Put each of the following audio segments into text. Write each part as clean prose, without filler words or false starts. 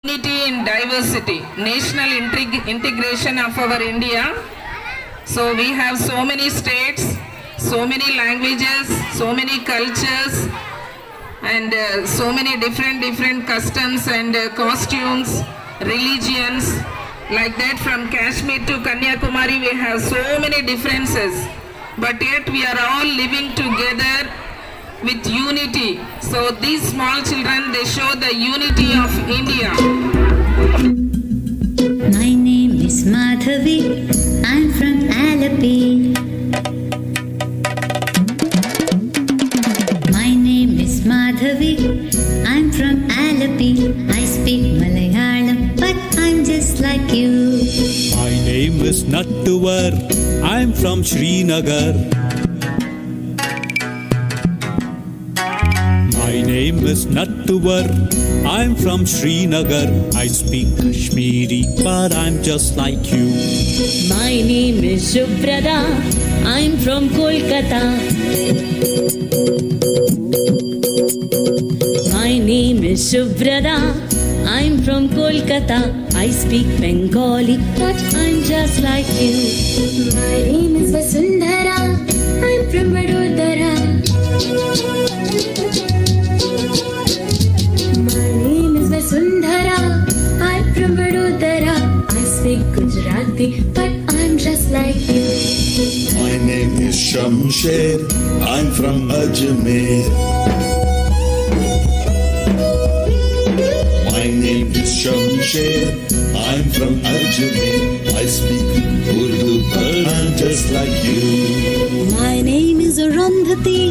Unity in diversity, national integration of our India. So we have so many states, so many languages, so many cultures, and so many different customs and costumes, religions. Like that, from Kashmir to Kanyakumari, we have so many differences. But yet we are all living together with unity. So these small children, they show the unity of India. My name is Madhavi. I'm from Alapi. My name is Madhavi. I'm from Alapi. I speak Malayalam, but I'm just like you. My name is Nattuvar. I'm from Srinagar. My name is Nattuvar. I'm from Srinagar. I speak Kashmiri, but I'm just like you. My name is Shubrada. I'm from Kolkata. My name is Shubrada. I'm from Kolkata. I speak Bengali, but I'm just like you. My name is Vasundhara. I'm from Vadodara. My name is Vasundhara. I'm from Vadodara. I speak Gujarati, but I'm just like you. My name is Shamsher. I'm from Ajmer. My name is Shamsher. I'm from Ajmer. I speak Urdu, but I'm just like you. My name is Arundhati.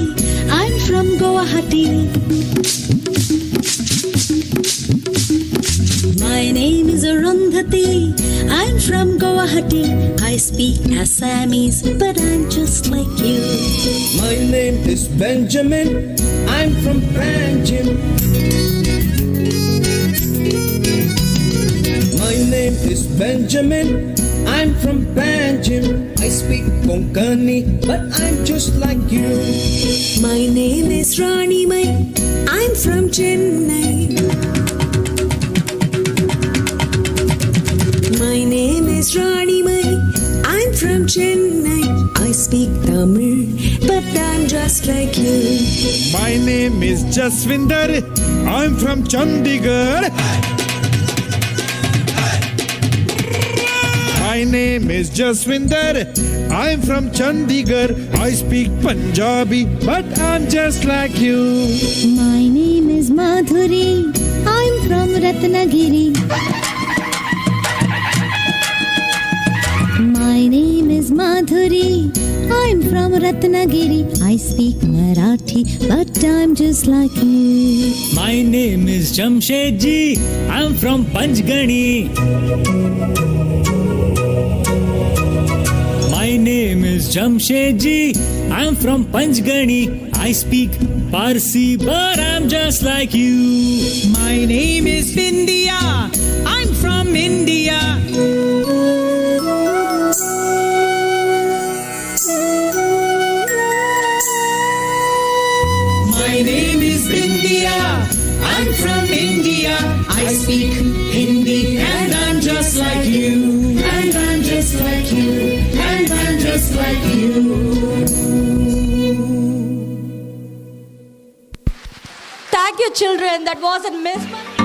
I'm from Guwahati. My name is Arundhati. I'm from Guwahati. I speak Assamese, but I'm just like you. My name is Benjamin. I'm from Panjim. My name is Benjamin. I'm from Panjim. I speak Konkani, but I'm just like you. My name is Rani Mai. I'm from Chennai. My name is Rani Mai. I'm from Chennai. I speak Tamil, but I'm just like you. My name is Jaswinder. I'm from Chandigarh. My name is Jaswinder. I'm from Chandigarh. I speak Punjabi, but I'm just like you. My name is Madhuri. I'm from Ratnagiri. My name is Madhuri. I'm from Ratnagiri. I speak Marathi, but I'm just like you. My name is Jamshedji. I'm from Panchgani. My name is Jamshedji. I'm from Panchgani. I speak Parsi, but I'm just like you. My name is Bindia. I'm from India. My name is Bindia. I'm from India. I speak Hindi, and I'm just like you. And I'm just like you. And I'm just like you. Thank you, children. That was a miss.